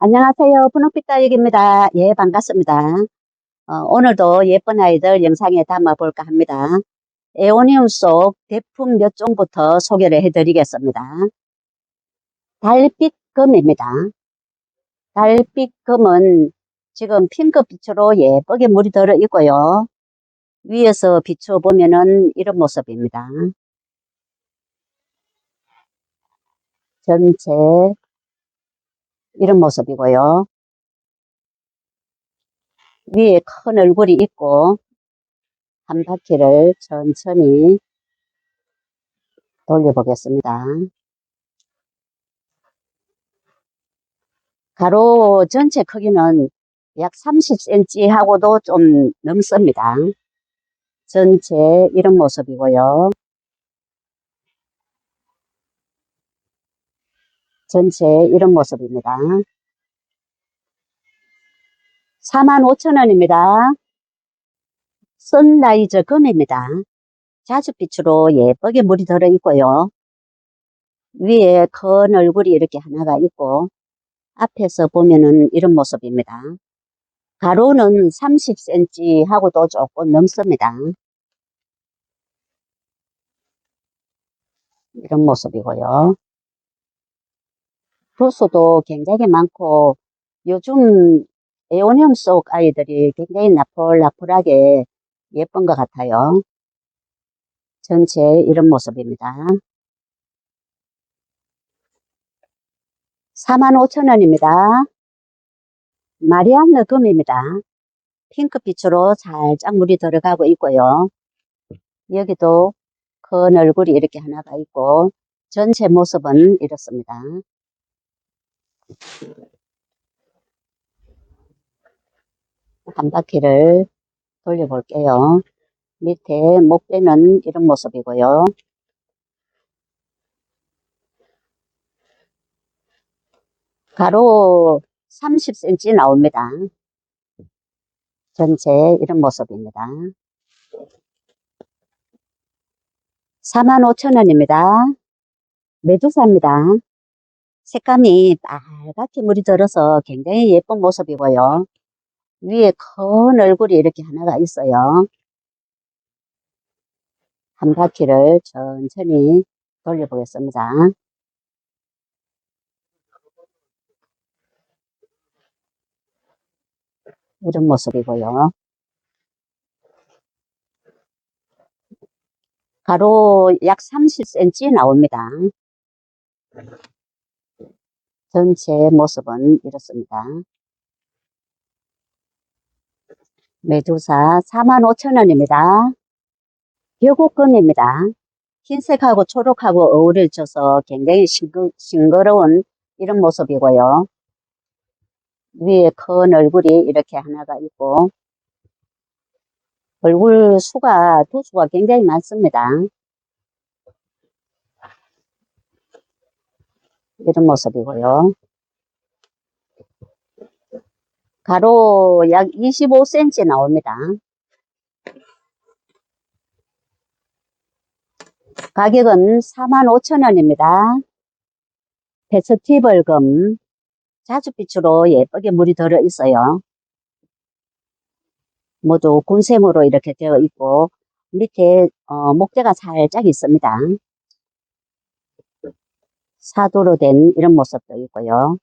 안녕하세요. 분홍빛 다육입니다. 예, 반갑습니다. 오늘도 예쁜 아이들 영상에 담아볼까 합니다. 에오니움 속 대품 몇 종부터 소개를 해드리겠습니다. 달빛금입니다. 달빛금은 지금 핑크빛으로 예쁘게 물이 들어 있고요. 위에서 비춰보면은 이런 모습입니다. 전체 이런 모습이고요. 위에 큰 얼굴이 있고 한 바퀴를 천천히 돌려보겠습니다. 가로 전체 크기는 약 30cm 하고도 좀 넘습니다. 전체 이런 모습이고요. 전체 이런 모습입니다. 45,000원입니다. 선라이즈 금입니다. 자줏빛으로 예쁘게 물이 들어있고요. 위에 큰 얼굴이 이렇게 하나가 있고 앞에서 보면은 이런 모습입니다. 가로는 30cm 하고도 조금 넘습니다. 이런 모습이고요. 도수도 굉장히 많고 요즘 에오니움 속 아이들이 굉장히 나풀나풀하게 예쁜 것 같아요. 전체 이런 모습입니다. 45,000원입니다. 마리안느 금입니다. 핑크빛으로 살짝 물이 들어가고 있고요. 여기도 큰 얼굴이 이렇게 하나가 있고 전체 모습은 이렇습니다. 한 바퀴를 돌려볼게요. 밑에 목대는 이런 모습이고요. 가로 30cm 나옵니다. 전체 이런 모습입니다. 45,000원입니다. 메두사입니다. 색감이 빨갛게 물이 들어서 굉장히 예쁜 모습이고요. 위에 큰 얼굴이 이렇게 하나가 있어요. 한 바퀴를 천천히 돌려보겠습니다. 이런 모습이고요. 가로 약 30cm 나옵니다. 전체 모습은 이렇습니다. 메두사 45,000원입니다. 벼곡금입니다. 흰색하고 초록하고 어우러져서 굉장히 싱그러운 이런 모습이고요. 위에 큰 얼굴이 이렇게 하나가 있고 얼굴 수가 도수가 굉장히 많습니다. 이런 모습이고요. 가로 약 25cm 나옵니다. 가격은 45,000원입니다. 페스티벌금 자줏빛으로 예쁘게 물이 들어 있어요. 모두 군색으로 이렇게 되어 있고 밑에 목재가 살짝 있습니다. 사도로 된 이런 모습도 있고요.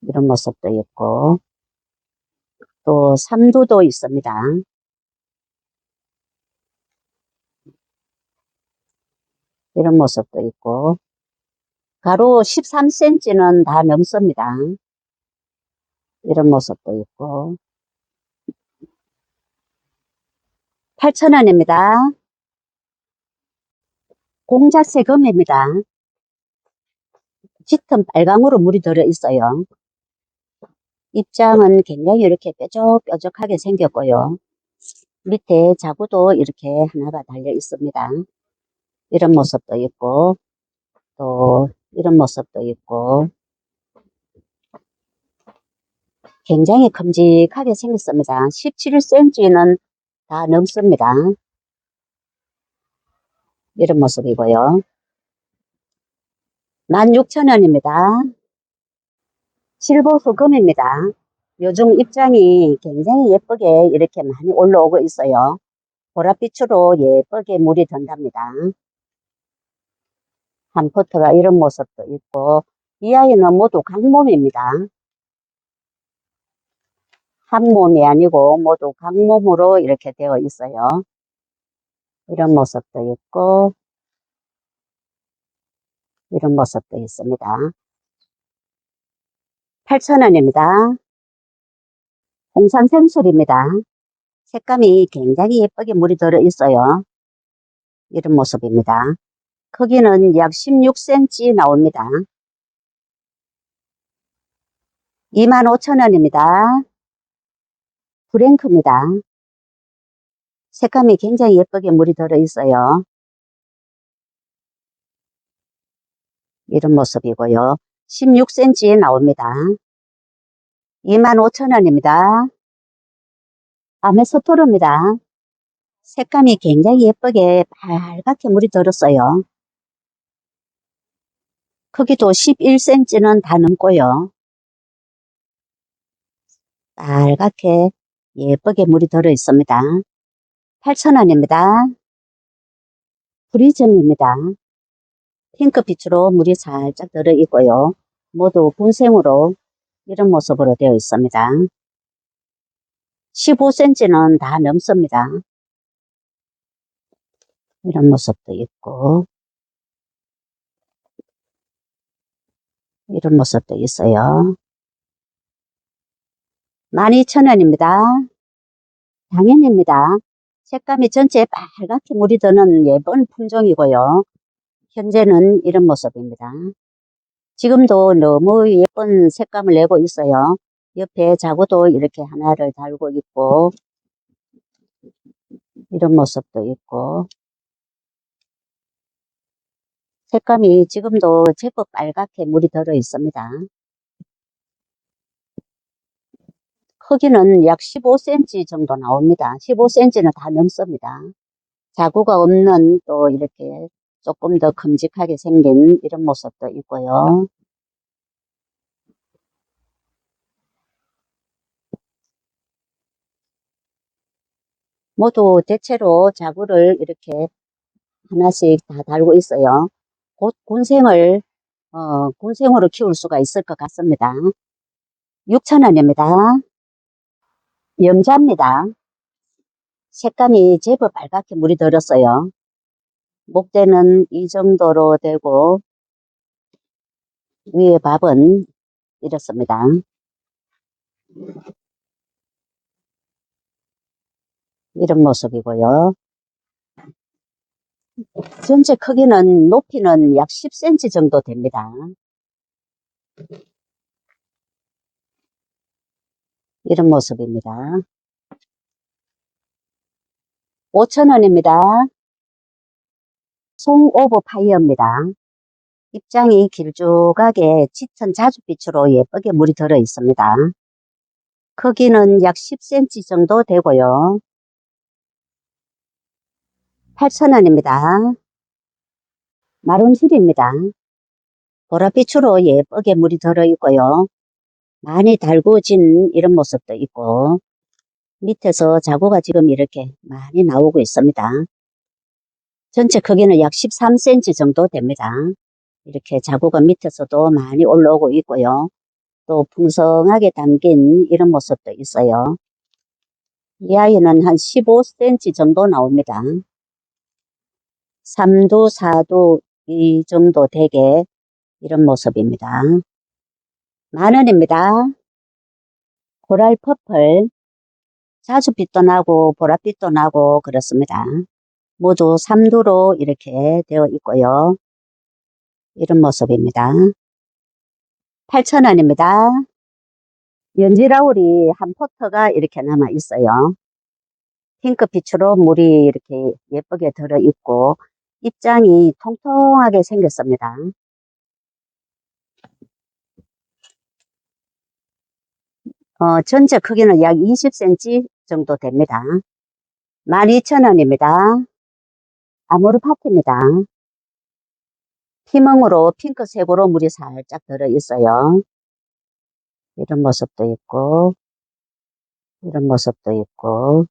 이런 모습도 있고 또 삼두도 있습니다. 이런 모습도 있고 가로 13cm는 다 넘습니다. 이런 모습도 있고 8,000원입니다. 공작새 금입니다. 짙은 빨강으로 물이 들어 있어요. 입장은 굉장히 이렇게 뾰족뾰족하게 생겼고요. 밑에 자구도 이렇게 하나가 달려 있습니다. 이런 모습도 있고 또 이런 모습도 있고 굉장히 큼직하게 생겼습니다. 17cm는 다 넘습니다. 이런 모습이고요. 16,000원입니다. 실보수금입니다. 요즘 입장이 굉장히 예쁘게 이렇게 많이 올라오고 있어요. 보랏빛으로 예쁘게 물이 든답니다. 한 포트가 이런 모습도 있고, 이 아이는 모두 강몸입니다. 한 몸이 아니고 모두 강몸으로 이렇게 되어 있어요. 이런 모습도 있고, 이런 모습도 있습니다. 8,000원입니다. 홍산 생술입니다. 색감이 굉장히 예쁘게 물이 들어 있어요. 이런 모습입니다. 크기는 약 16cm 나옵니다. 25,000원입니다. 브랭크입니다. 색감이 굉장히 예쁘게 물이 들어 있어요. 이런 모습이고요. 16cm 나옵니다. 25,000원입니다. 아메소토르입니다. 색감이 굉장히 예쁘게 빨갛게 물이 들었어요. 크기도 11cm는 다 넘고요. 빨갛게 예쁘게 물이 들어 있습니다. 8,000원입니다. 프리즘입니다. 핑크빛으로 물이 살짝 들어 있고요. 모두 분생으로 이런 모습으로 되어 있습니다. 15cm는 다 넘습니다. 이런 모습도 있고, 이런 모습도 있어요. 12,000원입니다. 당연입니다. 색감이 전체에 빨갛게 물이 드는 예쁜 품종이고요. 현재는 이런 모습입니다. 지금도 너무 예쁜 색감을 내고 있어요. 옆에 자구도 이렇게 하나를 달고 있고, 이런 모습도 있고, 색감이 지금도 제법 빨갛게 물이 들어 있습니다. 크기는 약 15cm 정도 나옵니다. 15cm는 다 넘습니다. 자구가 없는 또 이렇게 조금 더 큼직하게 생긴 이런 모습도 있고요. 모두 대체로 자구를 이렇게 하나씩 다 달고 있어요. 곧 군생으로 키울 수가 있을 것 같습니다. 6,000원입니다. 염자입니다. 색감이 제법 빨갛게 물이 들었어요. 목대는 이 정도로 되고, 위에 밥은 이렇습니다. 이런 모습이고요. 전체 크기는 높이는 약 10cm 정도 됩니다. 이런 모습입니다. 5,000원입니다. 송 오브 파이어입니다. 입장이 길쭉하게 짙은 자줏빛으로 예쁘게 물이 들어 있습니다. 크기는 약 10cm 정도 되고요. 8,000원입니다. 마룬힐입니다. 보랏빛으로 예쁘게 물이 들어 있고요. 많이 달구어진 이런 모습도 있고, 밑에서 자구가 지금 이렇게 많이 나오고 있습니다. 전체 크기는 약 13cm 정도 됩니다. 이렇게 자구가 밑에서도 많이 올라오고 있고요. 또 풍성하게 담긴 이런 모습도 있어요. 이 아이는 한 15cm 정도 나옵니다. 3두, 4두 이 정도 되게 이런 모습입니다. 10,000원입니다. 코랄 퍼플, 자줏빛도 나고 보랏빛도 나고 그렇습니다. 모두 3두로 이렇게 되어 있고요. 이런 모습입니다. 8,000원입니다. 연지라울이 한 포트가 이렇게 남아 있어요. 핑크빛으로 물이 이렇게 예쁘게 들어 있고, 입장이 통통하게 생겼습니다. 전체 크기는 약 20cm 정도 됩니다. 12,000원입니다. 아모르파트입니다. 피멍으로 핑크색으로 물이 살짝 들어 있어요. 이런 모습도 있고, 이런 모습도 있고,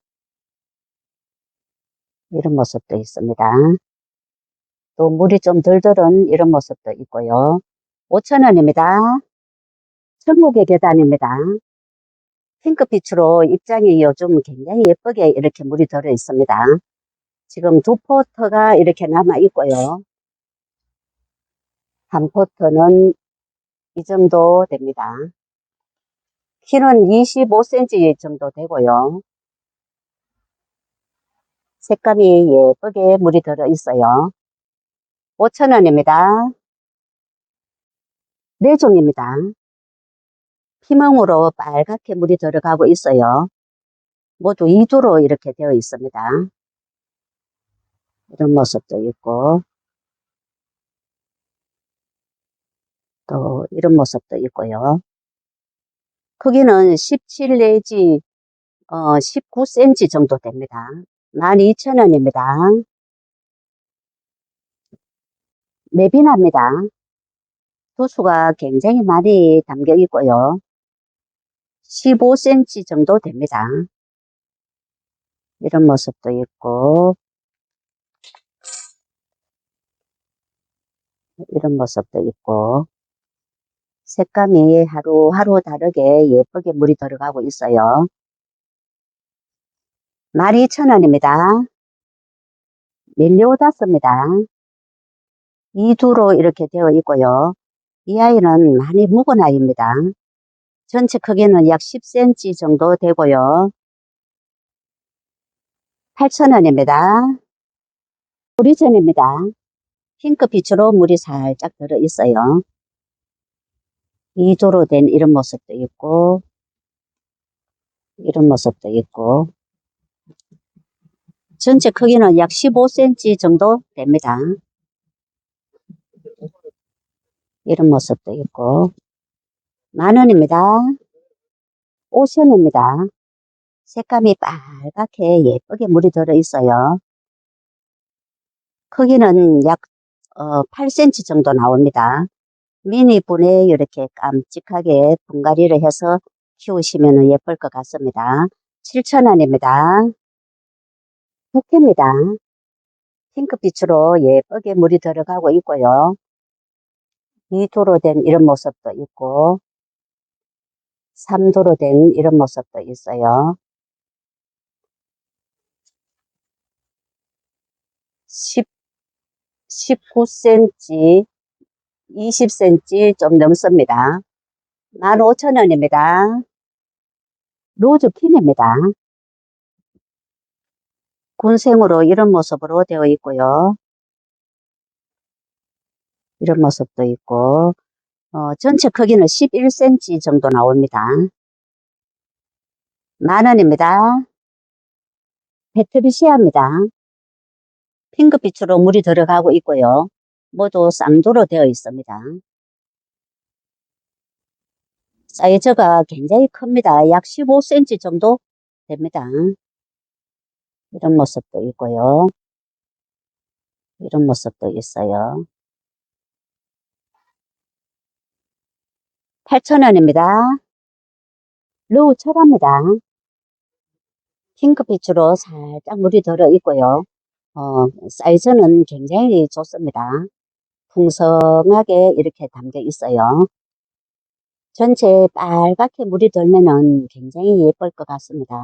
이런 모습도 있습니다. 또 물이 좀 덜 들은 이런 모습도 있고요. 5,000원입니다. 천국의 계단입니다. 핑크빛으로 입장이 요즘 굉장히 예쁘게 이렇게 물이 들어 있습니다. 지금 두 포트가 이렇게 남아 있고요. 한 포트는 이 정도 됩니다. 키는 25cm 정도 되고요. 색감이 예쁘게 물이 들어 있어요. 5,000원입니다. 4종입니다. 피멍으로 빨갛게 물이 들어가고 있어요. 모두 2두로 이렇게 되어 있습니다. 이런 모습도 있고, 또 이런 모습도 있고요. 크기는 17 내지 19cm 정도 됩니다. 12,000원입니다. 매빈합니다. 도수가 굉장히 많이 담겨 있고요. 15cm 정도 됩니다. 이런 모습도 있고, 이런 모습도 있고, 색감이 하루하루 다르게 예쁘게 물이 들어가고 있어요. 12,000원입니다. 멜리오다스입니다. 2두로 이렇게 되어 있고요. 이 아이는 많이 묵은 아이입니다. 전체 크기는 약 10cm 정도 되고요. 8,000원입니다. 오리전입니다. 핑크빛으로 물이 살짝 들어 있어요. 2두로 된 이런 모습도 있고, 이런 모습도 있고, 전체 크기는 약 15cm 정도 됩니다. 이런 모습도 있고, 10,000원입니다. 오션입니다. 색감이 빨갛게 예쁘게 물이 들어 있어요. 크기는 약 8cm 정도 나옵니다. 미니분에 이렇게 깜찍하게 분갈이를 해서 키우시면 예쁠 것 같습니다. 7,000원입니다. 부케입니다. 핑크빛으로 예쁘게 물이 들어가고 있고요. 2두로 된 이런 모습도 있고, 3두로 된 이런 모습도 있어요. 19cm, 20cm 좀 넘습니다. 15,000원입니다. 로즈퀸입니다. 군생으로 이런 모습으로 되어 있고요. 이런 모습도 있고, 전체 크기는 11cm 정도 나옵니다. 10,000원입니다. 페트리시아입니다. 핑크빛으로 물이 들어가고 있고요. 모두 쌍두로 되어 있습니다. 사이즈가 굉장히 큽니다. 약 15cm 정도 됩니다. 이런 모습도 있고요. 이런 모습도 있어요. 8,000원입니다. 로우 철합니다. 핑크빛으로 살짝 물이 들어 있고요. 사이즈는 굉장히 좋습니다. 풍성하게 이렇게 담겨 있어요. 전체 빨갛게 물이 들면은 굉장히 예쁠 것 같습니다.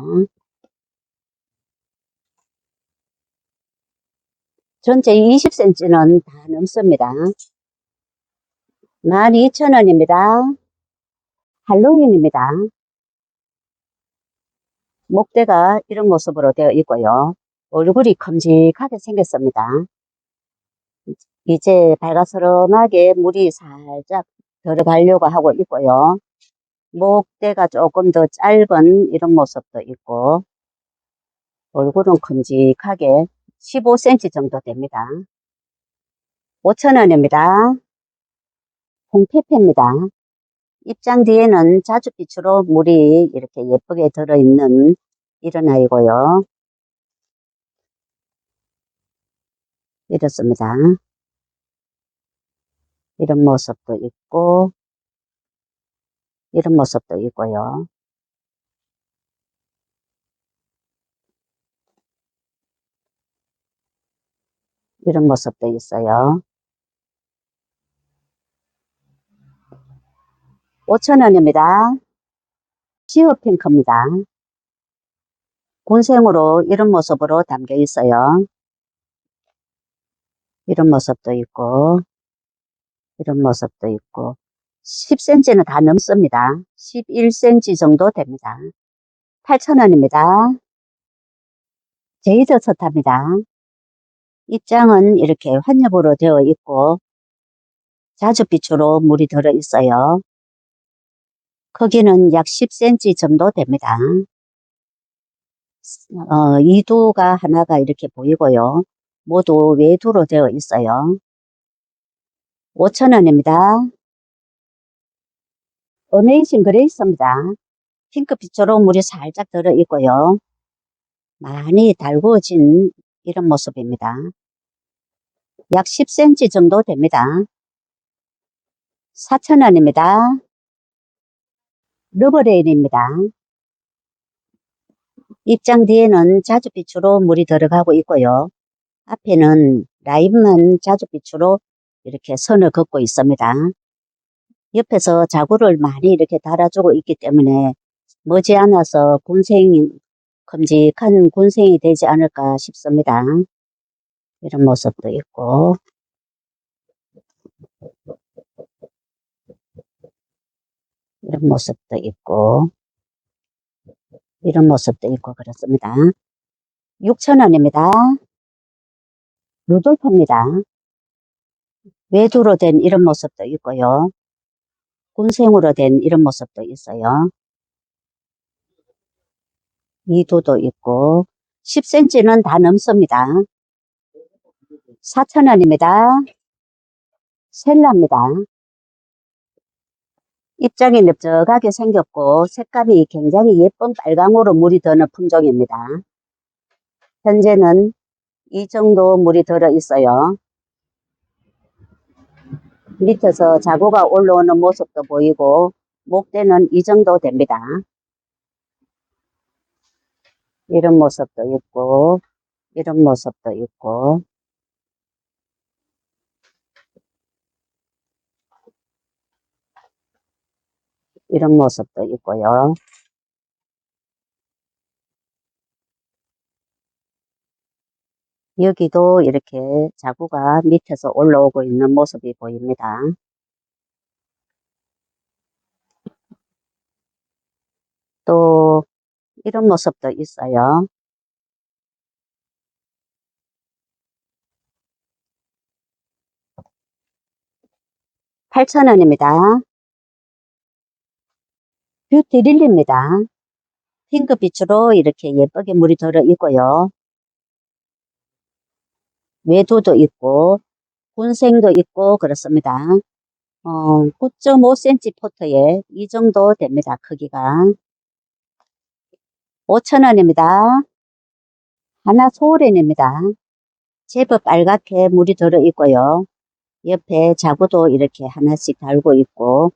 전체 20cm는 다 넘습니다. 12,000원입니다. 할로윈입니다. 목대가 이런 모습으로 되어 있고요. 얼굴이 큼직하게 생겼습니다. 이제 발가스름하게 물이 살짝 들어가려고 하고 있고요. 목대가 조금 더 짧은 이런 모습도 있고, 얼굴은 큼직하게 15cm 정도 됩니다. 5,000원입니다. 홍페페입니다. 입장 뒤에는 자줏빛으로 물이 이렇게 예쁘게 들어있는 이런 아이고요. 이렇습니다. 이런 모습도 있고, 이런 모습도 있고요. 이런 모습도 있어요. 5,000원입니다. 시어 핑크입니다. 군생으로 이런 모습으로 담겨 있어요. 이런 모습도 있고, 이런 모습도 있고, 10cm는 다 넘습니다. 11cm 정도 됩니다. 8,000원입니다. 제이드 서탑입니다. 입장은 이렇게 환엽으로 되어 있고, 자줏빛으로 물이 들어 있어요. 크기는 약 10cm 정도 됩니다. 이두가 하나가 이렇게 보이고요. 모두 외두로 되어 있어요. 5,000원입니다. 어메이징 그레이스입니다. 핑크빛으로 물이 살짝 들어 있고요. 많이 달구어진 이런 모습입니다. 약 10cm 정도 됩니다. 4,000원입니다. 러버레일입니다. 입장 뒤에는 자줏빛으로 물이 들어가고 있고요. 앞에는 라인만 자줏빛으로 이렇게 선을 긋고 있습니다. 옆에서 자구를 많이 이렇게 달아주고 있기 때문에 머지않아서 큼직한 군생이 되지 않을까 싶습니다. 이런 모습도 있고, 이런 모습도 있고, 이런 모습도 있고 그렇습니다. 6,000원입니다. 루돌프입니다. 외두로 된 이런 모습도 있고요. 군생으로 된 이런 모습도 있어요. 이두도 있고 10cm는 다 넘습니다. 4,000원입니다. 셀라입니다. 입장이 넓적하게 생겼고 색감이 굉장히 예쁜 빨강으로 물이 드는 품종입니다. 현재는 이 정도 물이 들어 있어요. 밑에서 자구가 올라오는 모습도 보이고 목대는 이 정도 됩니다. 이런 모습도 있고, 이런 모습도 있고, 이런 모습도 있고요. 여기도 이렇게 자구가 밑에서 올라오고 있는 모습이 보입니다. 또 이런 모습도 있어요. 8,000원입니다. 뷰티 릴리입니다. 핑크빛으로 이렇게 예쁘게 물이 들어 있고요. 외두도 있고 군생도 있고 그렇습니다. 9.5cm 포트에 이 정도 됩니다. 크기가. 5,000원입니다. 하나 소울엔입니다. 제법 빨갛게 물이 들어 있고요. 옆에 자구도 이렇게 하나씩 달고 있고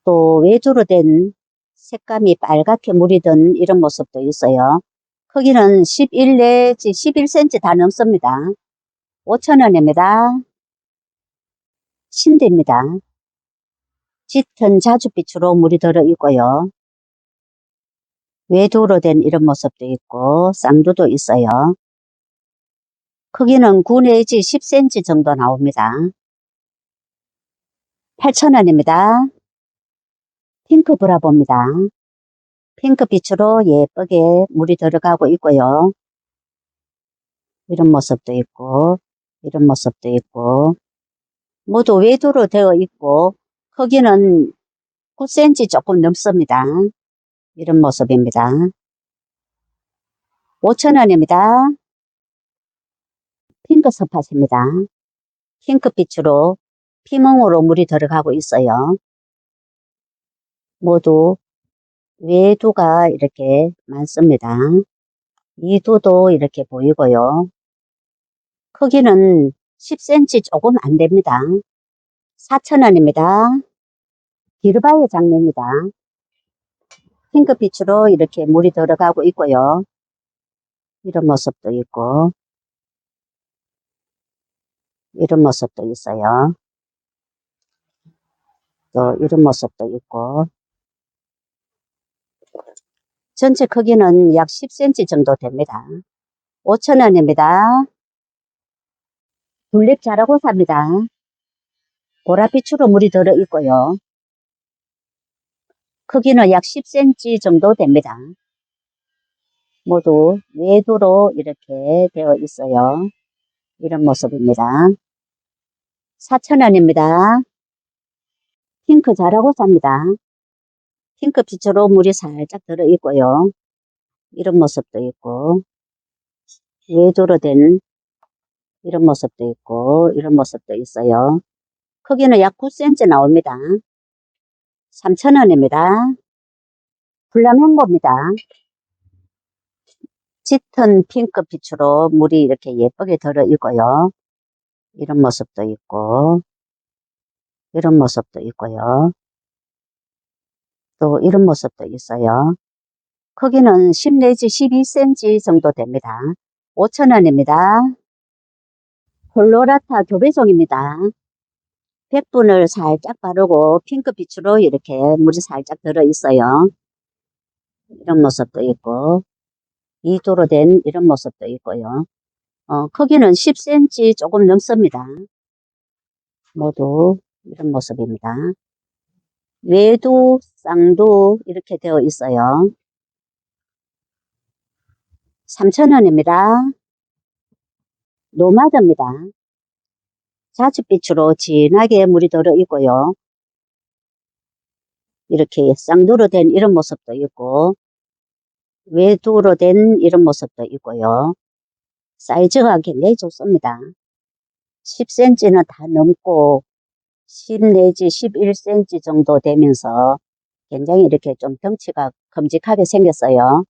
또 외두로 된 색감이 빨갛게 물이 든 이런 모습도 있어요. 크기는 11 내지 11cm 다 넘습니다. 5,000원입니다. 신대입니다. 짙은 자줏빛으로 물이 들어 있고요. 외두로 된 이런 모습도 있고 쌍두도 있어요. 크기는 9 내지 10cm 정도 나옵니다. 8,000원입니다. 핑크 브라보입니다. 핑크빛으로 예쁘게 물이 들어가고 있고요. 이런 모습도 있고 이런 모습도 있고 모두 외두로 되어 있고 크기는 9cm 조금 넘습니다. 이런 모습입니다. 5,000원입니다. 핑크 스팟입니다. 핑크빛으로 피멍으로 물이 들어가고 있어요. 모두 외두가 이렇게 많습니다. 이두도 이렇게 보이고요. 크기는 10cm 조금 안 됩니다. 4,000원입니다. 기르바의 장미입니다. 핑크빛으로 이렇게 물이 들어가고 있고요. 이런 모습도 있고, 이런 모습도 있어요. 또 이런 모습도 있고, 전체 크기는 약 10cm 정도 됩니다. 5,000원입니다. 둘립 자라고 삽니다. 보랏빛으로 물이 들어 있고요. 크기는 약 10cm 정도 됩니다. 모두 외두로 이렇게 되어 있어요. 이런 모습입니다. 4,000원입니다. 핑크 자라고 삽니다. 핑크빛으로 물이 살짝 들어 있고요. 이런 모습도 있고, 외두로 된 이런 모습도 있고, 이런 모습도 있어요. 크기는 약 9cm 나옵니다. 3,000원입니다. 플라멩고입니다. 짙은 핑크빛으로 물이 이렇게 예쁘게 들어 있고요. 이런 모습도 있고, 이런 모습도 있고요. 또 이런 모습도 있어요. 크기는 10 내지 12cm 정도 됩니다. 5,000원입니다. 콜로라타 교배종입니다. 백분을 살짝 바르고 핑크빛으로 이렇게 물이 살짝 들어 있어요. 이런 모습도 있고, 이도로 된 이런 모습도 있고요. 크기는 10cm 조금 넘습니다. 모두 이런 모습입니다. 외두, 쌍두 이렇게 되어 있어요. 3,000원입니다. 노마드입니다. 자줏빛으로 진하게 물이 들어 있고요. 이렇게 쌍두로 된 이런 모습도 있고, 외두로 된 이런 모습도 있고요. 사이즈가 굉장히 좋습니다. 10cm는 다 넘고 10 내지 11cm 정도 되면서 굉장히 이렇게 좀 덩치가 큼직하게 생겼어요.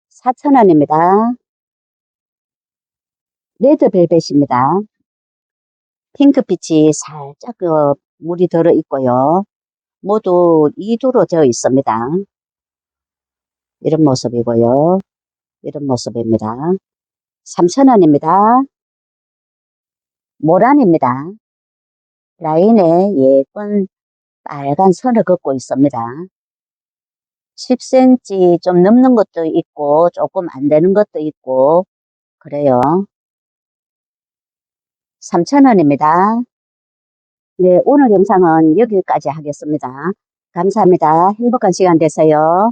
4,000원입니다. 레드벨벳입니다. 핑크빛이 살짝 물이 들어 있고요. 모두 2두로 되어 있습니다. 이런 모습이고요. 이런 모습입니다. 3,000원입니다. 모란입니다. 라인에 예쁜 빨간 선을 긋고 있습니다. 10cm 좀 넘는 것도 있고 조금 안 되는 것도 있고 그래요. 3,000원입니다. 네, 오늘 영상은 여기까지 하겠습니다. 감사합니다. 행복한 시간 되세요.